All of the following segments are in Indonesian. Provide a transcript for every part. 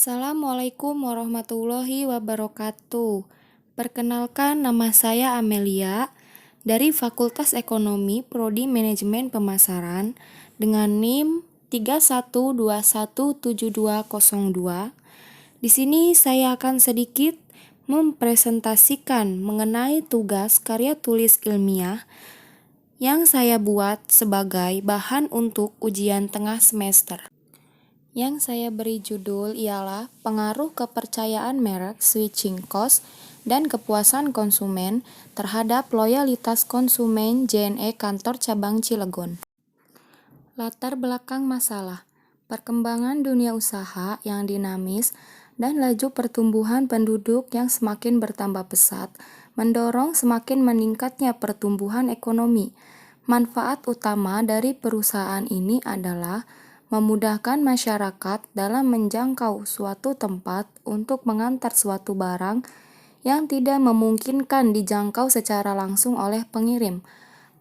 Assalamualaikum warahmatullahi wabarakatuh. Perkenalkan, nama saya Amelia dari Fakultas Ekonomi Prodi Manajemen Pemasaran dengan NIM 31217202. Di sini saya akan sedikit mempresentasikan mengenai tugas karya tulis ilmiah yang saya buat sebagai bahan untuk ujian tengah semester. Yang saya beri judul ialah Pengaruh Kepercayaan Merek, Switching Cost, dan Kepuasan Konsumen terhadap Loyalitas Konsumen JNE Kantor Cabang Cilegon. Latar belakang masalah: perkembangan dunia usaha yang dinamis dan laju pertumbuhan penduduk yang semakin bertambah pesat mendorong semakin meningkatnya pertumbuhan ekonomi. Manfaat utama dari perusahaan ini adalah memudahkan masyarakat dalam menjangkau suatu tempat untuk mengantar suatu barang yang tidak memungkinkan dijangkau secara langsung oleh pengirim.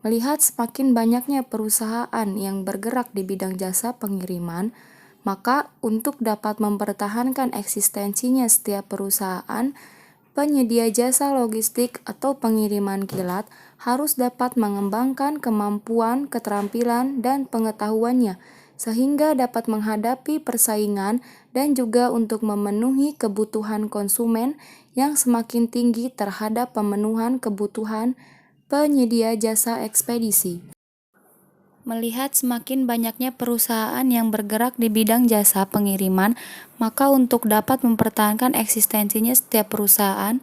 Melihat semakin banyaknya perusahaan yang bergerak di bidang jasa pengiriman, maka untuk dapat mempertahankan eksistensinya setiap perusahaan, penyedia jasa logistik atau pengiriman kilat harus dapat mengembangkan kemampuan, keterampilan, dan pengetahuannya sehingga dapat menghadapi persaingan dan juga untuk memenuhi kebutuhan konsumen yang semakin tinggi terhadap pemenuhan kebutuhan penyedia jasa ekspedisi. Melihat semakin banyaknya perusahaan yang bergerak di bidang jasa pengiriman, maka untuk dapat mempertahankan eksistensinya setiap perusahaan,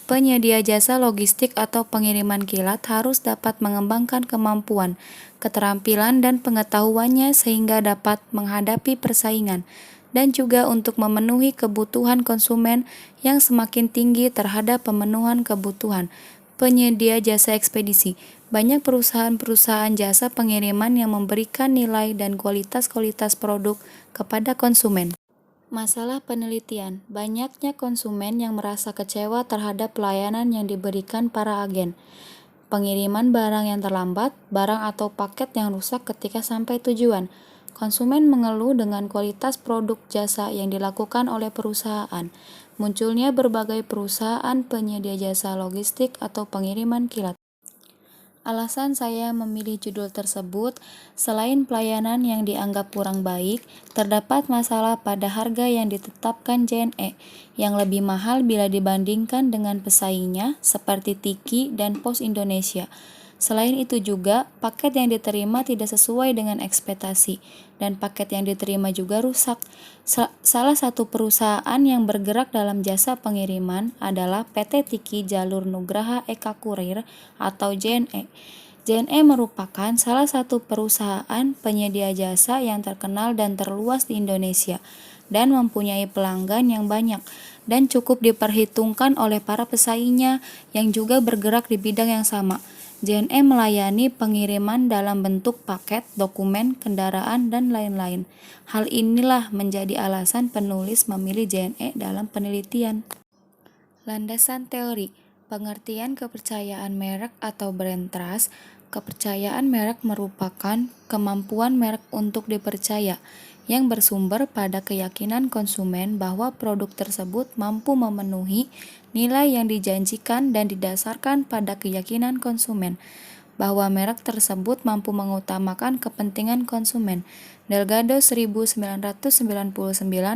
penyedia jasa logistik atau pengiriman kilat harus dapat mengembangkan kemampuan, keterampilan, dan pengetahuannya sehingga dapat menghadapi persaingan, dan juga untuk memenuhi kebutuhan konsumen yang semakin tinggi terhadap pemenuhan kebutuhan penyedia jasa ekspedisi. Banyak perusahaan-perusahaan jasa pengiriman yang memberikan nilai dan kualitas produk kepada konsumen. Masalah penelitian: banyaknya konsumen yang merasa kecewa terhadap pelayanan yang diberikan para agen. Pengiriman barang yang terlambat, barang atau paket yang rusak ketika sampai tujuan. Konsumen mengeluh dengan kualitas produk jasa yang dilakukan oleh perusahaan. Munculnya berbagai perusahaan penyedia jasa logistik atau pengiriman kilat. Alasan saya memilih judul tersebut, selain pelayanan yang dianggap kurang baik, terdapat masalah pada harga yang ditetapkan JNE, yang lebih mahal bila dibandingkan dengan pesaingnya seperti Tiki dan Pos Indonesia. Selain itu juga, paket yang diterima tidak sesuai dengan ekspektasi, dan paket yang diterima juga rusak. Salah satu perusahaan yang bergerak dalam jasa pengiriman adalah PT Tiki Jalur Nugraha Eka Kurir atau JNE. JNE merupakan salah satu perusahaan penyedia jasa yang terkenal dan terluas di Indonesia, dan mempunyai pelanggan yang banyak, dan cukup diperhitungkan oleh para pesaingnya yang juga bergerak di bidang yang sama. JNE melayani pengiriman dalam bentuk paket, dokumen, kendaraan, dan lain-lain. Hal inilah menjadi alasan penulis memilih JNE dalam penelitian. Landasan teori: pengertian kepercayaan merek atau brand trust. Kepercayaan merek merupakan kemampuan merek untuk dipercaya, yang bersumber pada keyakinan konsumen bahwa produk tersebut mampu memenuhi nilai yang dijanjikan dan didasarkan pada keyakinan konsumen bahwa merek tersebut mampu mengutamakan kepentingan konsumen. Delgado 1999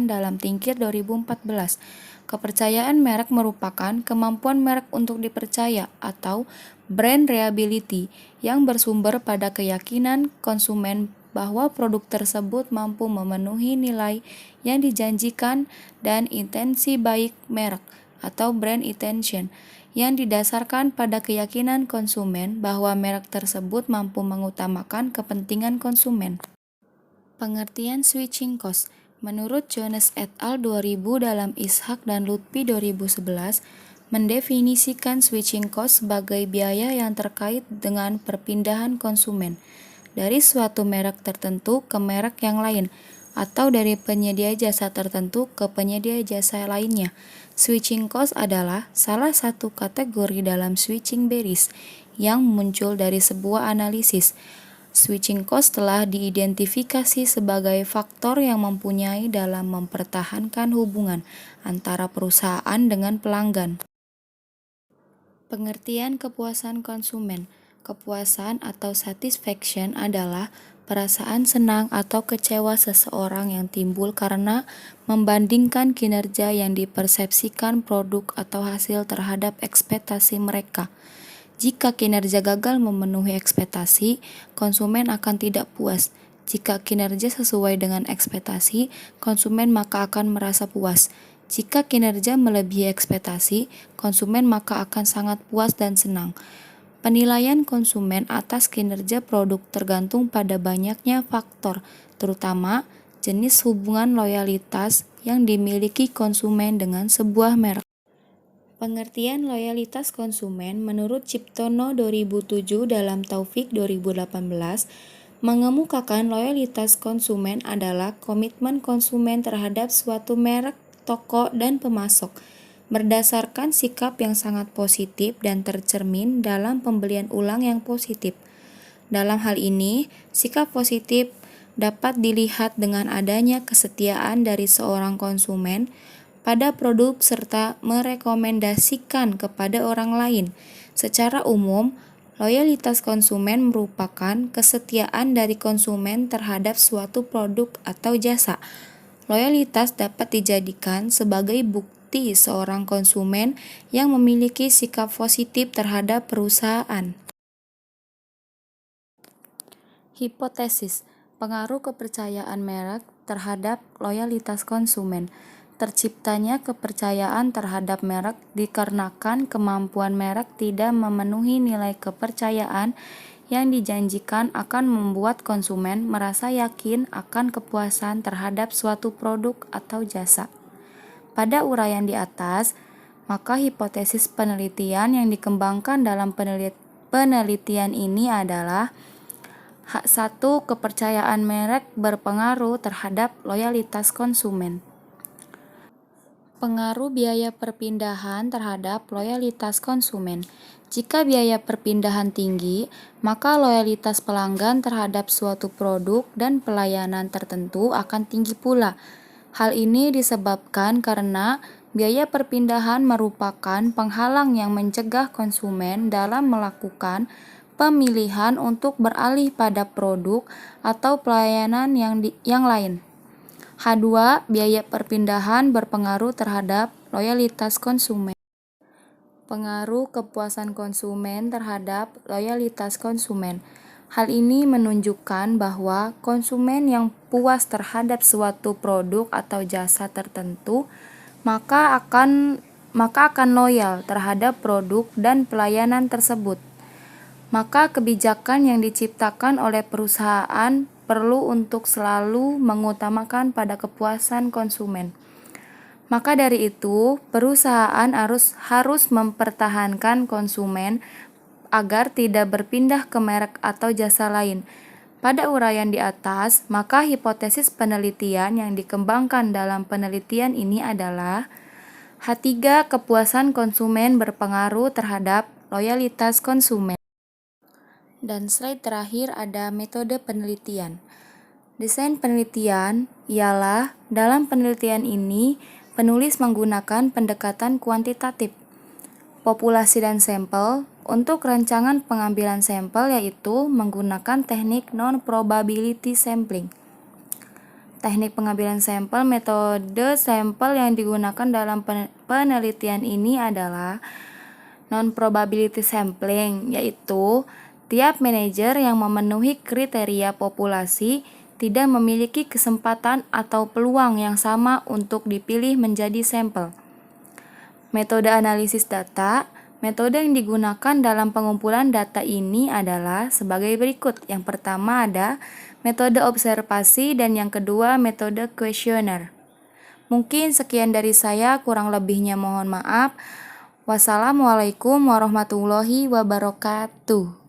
dalam Tingkir 2014. Kepercayaan merek merupakan kemampuan merek untuk dipercaya atau brand reliability yang bersumber pada keyakinan konsumen bahwa produk tersebut mampu memenuhi nilai yang dijanjikan dan intensi baik merek atau brand intention yang didasarkan pada keyakinan konsumen bahwa merek tersebut mampu mengutamakan kepentingan konsumen. Pengertian switching cost: menurut Jones et al. 2000 dalam Ishak dan Lutfi 2011, mendefinisikan switching cost sebagai biaya yang terkait dengan perpindahan konsumen dari suatu merek tertentu ke merek yang lain, atau dari penyedia jasa tertentu ke penyedia jasa lainnya. Switching cost adalah salah satu kategori dalam switching berries yang muncul dari sebuah analisis. Switching cost telah diidentifikasi sebagai faktor yang mempunyai dalam mempertahankan hubungan antara perusahaan dengan pelanggan. Pengertian kepuasan konsumen. Kepuasan atau satisfaction adalah perasaan senang atau kecewa seseorang yang timbul karena membandingkan kinerja yang dipersepsikan produk atau hasil terhadap ekspektasi mereka. Jika kinerja gagal memenuhi ekspektasi, konsumen akan tidak puas. Jika kinerja sesuai dengan ekspektasi, konsumen maka akan merasa puas. Jika kinerja melebihi ekspektasi, konsumen maka akan sangat puas dan senang. Penilaian konsumen atas kinerja produk tergantung pada banyaknya faktor, terutama jenis hubungan loyalitas yang dimiliki konsumen dengan sebuah merek. Pengertian loyalitas konsumen menurut Ciptono 2007 dalam Taufik 2018 mengemukakan loyalitas konsumen adalah komitmen konsumen terhadap suatu merek, toko, dan pemasok berdasarkan sikap yang sangat positif dan tercermin dalam pembelian ulang yang positif. Dalam hal ini, sikap positif dapat dilihat dengan adanya kesetiaan dari seorang konsumen pada produk serta merekomendasikan kepada orang lain. Secara umum, loyalitas konsumen merupakan kesetiaan dari konsumen terhadap suatu produk atau jasa. Loyalitas dapat dijadikan sebagai bukti seorang konsumen yang memiliki sikap positif terhadap perusahaan. Hipotesis, pengaruh kepercayaan merek terhadap loyalitas konsumen. Terciptanya kepercayaan terhadap merek dikarenakan kemampuan merek tidak memenuhi nilai kepercayaan yang dijanjikan akan membuat konsumen merasa yakin akan kepuasan terhadap suatu produk atau jasa. Pada uraian di atas, maka hipotesis penelitian yang dikembangkan dalam penelitian ini adalah hak satu, kepercayaan merek berpengaruh terhadap loyalitas konsumen. Pengaruh biaya perpindahan terhadap loyalitas konsumen. Jika biaya perpindahan tinggi, maka loyalitas pelanggan terhadap suatu produk dan pelayanan tertentu akan tinggi pula. Hal ini disebabkan karena biaya perpindahan merupakan penghalang yang mencegah konsumen dalam melakukan pemilihan untuk beralih pada produk atau pelayanan yang lain. H2, biaya perpindahan berpengaruh terhadap loyalitas konsumen. Pengaruh kepuasan konsumen terhadap loyalitas konsumen. Hal ini menunjukkan bahwa konsumen yang puas terhadap suatu produk atau jasa tertentu maka akan loyal terhadap produk dan pelayanan tersebut. Maka kebijakan yang diciptakan oleh perusahaan perlu untuk selalu mengutamakan pada kepuasan konsumen. Maka dari itu, perusahaan harus mempertahankan konsumen agar tidak berpindah ke merek atau jasa lain. Pada uraian di atas, maka hipotesis penelitian yang dikembangkan dalam penelitian ini adalah H3, kepuasan konsumen berpengaruh terhadap loyalitas konsumen. Dan slide terakhir ada metode penelitian. Desain penelitian ialah dalam penelitian ini penulis menggunakan pendekatan kuantitatif, populasi dan sampel. Untuk rancangan pengambilan sampel yaitu menggunakan teknik non-probability sampling. Teknik pengambilan sampel, metode sampel yang digunakan dalam penelitian ini adalah non-probability sampling, yaitu tiap manajer yang memenuhi kriteria populasi tidak memiliki kesempatan atau peluang yang sama untuk dipilih menjadi sampel. Metode analisis data. Metode yang digunakan dalam pengumpulan data ini adalah sebagai berikut. Yang pertama ada metode observasi dan yang kedua metode kuesioner. Mungkin sekian dari saya, kurang lebihnya mohon maaf. Wassalamualaikum warahmatullahi wabarakatuh.